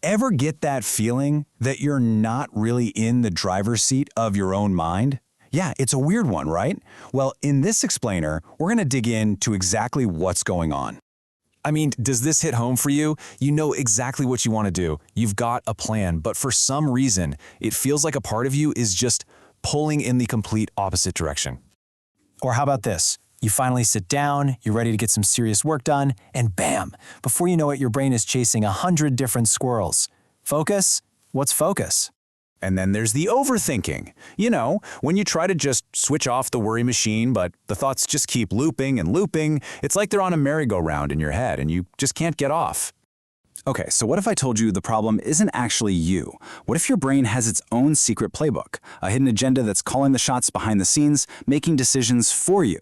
Ever get that feeling that you're not really in the driver's seat of your own mind? Yeah, it's a weird one, right? Well, in this explainer, we're going to dig into exactly what's going on. I mean, does this hit home for you? You know exactly what you want to do. You've got a plan, but for some reason, it feels like a part of you is just pulling in the complete opposite direction. Or how about this? You finally sit down, you're ready to get some serious work done, and bam! Before you know it, your brain is chasing 100 different squirrels. Focus? What's focus? And then there's the overthinking. You know, when you try to just switch off the worry machine, but the thoughts just keep looping and looping, it's like they're on a merry-go-round in your head and you just can't get off. Okay, so what if I told you the problem isn't actually you? What if your brain has its own secret playbook, a hidden agenda that's calling the shots behind the scenes, making decisions for you?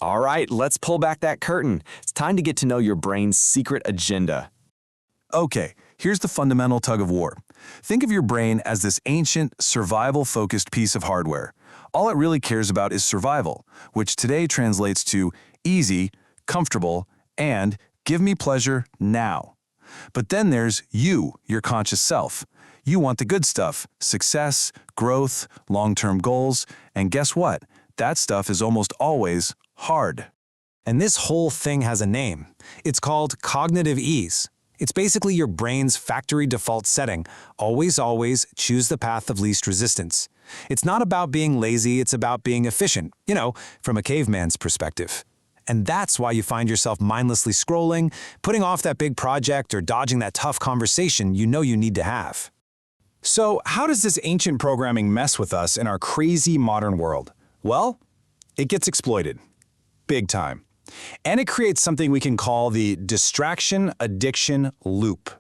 All right, let's pull back that curtain. It's time to get to know your brain's secret agenda. Okay, here's the fundamental tug-of-war. Think of your brain as this ancient, survival-focused piece of hardware. All it really cares about is survival, which today translates to easy, comfortable, and give me pleasure now. But then there's you, your conscious self. You want the good stuff, success, growth, long-term goals, and guess what? That stuff is almost always hard. And this whole thing has a name. It's called cognitive ease. It's basically your brain's factory default setting. Always choose the path of least resistance. It's not about being lazy, it's about being efficient, from a caveman's perspective. And that's why you find yourself mindlessly scrolling, putting off that big project or dodging that tough conversation you know you need to have. So how does this ancient programming mess with us in our crazy modern world? Well, it gets exploited. Big time. And it creates something we can call the distraction addiction loop.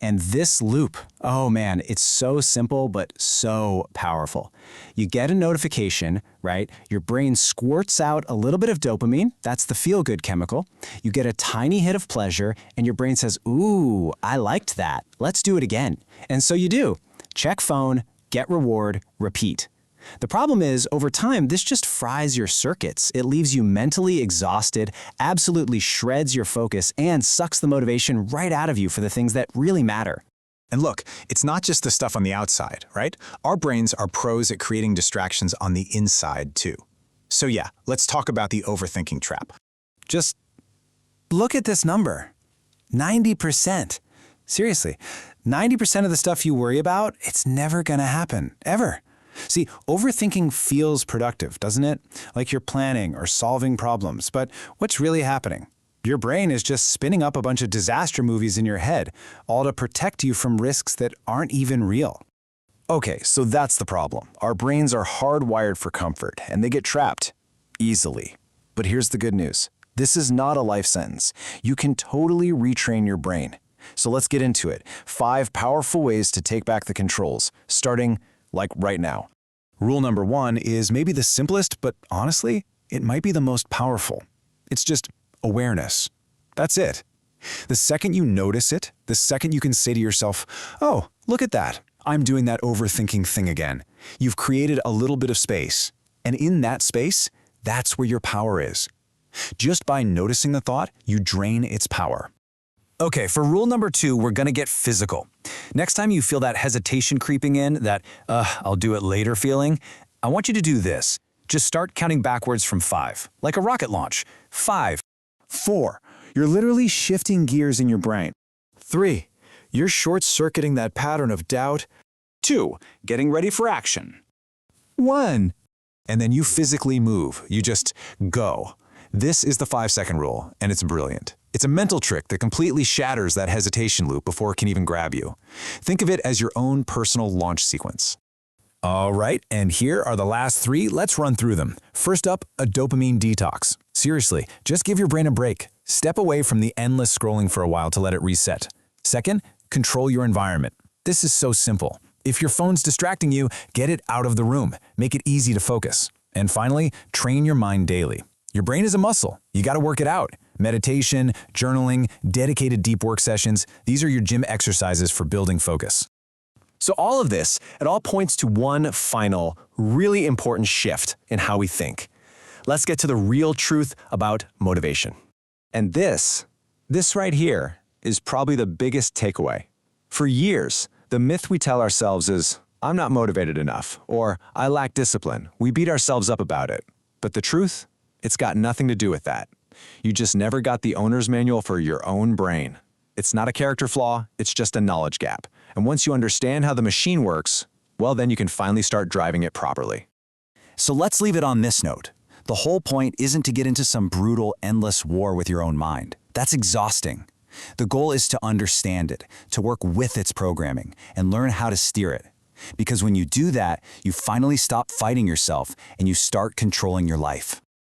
And this loop, oh man, it's so simple but so powerful. You get a notification, right? Your brain squirts out a little bit of dopamine, that's the feel-good chemical. You get a tiny hit of pleasure and your brain says, ooh, I liked that, let's do it again. And so you do. Check phone, get reward, repeat. The problem is, over time, this just fries your circuits. It leaves you mentally exhausted, absolutely shreds your focus, and sucks the motivation right out of you for the things that really matter. And look, it's not just the stuff on the outside, right? Our brains are pros at creating distractions on the inside, too. So yeah, let's talk about the overthinking trap. Just look at this number. 90%. Seriously, 90% of the stuff you worry about, it's never gonna happen, ever. See, overthinking feels productive, doesn't it? Like you're planning or solving problems, but what's really happening? Your brain is just spinning up a bunch of disaster movies in your head, all to protect you from risks that aren't even real. Okay, so that's the problem. Our brains are hardwired for comfort, and they get trapped easily. But here's the good news. This is not a life sentence. You can totally retrain your brain. So let's get into it. 5 powerful ways to take back the controls, starting like right now. Rule number 1 is maybe the simplest, but honestly, it might be the most powerful. It's just awareness. That's it. The second you notice it, the second you can say to yourself, oh, look at that. I'm doing that overthinking thing again. You've created a little bit of space. And in that space, that's where your power is. Just by noticing the thought, you drain its power. Okay, for rule number 2, we're gonna get physical. Next time you feel that hesitation creeping in, that, I'll do it later feeling, I want you to do this. Just start counting backwards from 5, like a rocket launch. 5, 4, you're literally shifting gears in your brain. 3, you're short-circuiting that pattern of doubt. 2, getting ready for action. 1, and then you physically move. You just go. This is the 5-second rule, and it's brilliant. It's a mental trick that completely shatters that hesitation loop before it can even grab you. Think of it as your own personal launch sequence. All right, and here are the last 3. Let's run through them. First up, a dopamine detox. Seriously, just give your brain a break. Step away from the endless scrolling for a while to let it reset. Second, control your environment. This is so simple. If your phone's distracting you, get it out of the room. Make it easy to focus. And finally, train your mind daily. Your brain is a muscle. You gotta work it out. Meditation, journaling, dedicated deep work sessions, these are your gym exercises for building focus. So all of this, it all points to one final, really important shift in how we think. Let's get to the real truth about motivation. And this right here is probably the biggest takeaway. For years, the myth we tell ourselves is, I'm not motivated enough, or I lack discipline. We beat ourselves up about it. But the truth? It's got nothing to do with that. You just never got the owner's manual for your own brain. It's not a character flaw, it's just a knowledge gap. And once you understand how the machine works, well, then you can finally start driving it properly. So let's leave it on this note. The whole point isn't to get into some brutal, endless war with your own mind. That's exhausting. The goal is to understand it, to work with its programming, and learn how to steer it. Because when you do that, you finally stop fighting yourself and you start controlling your life.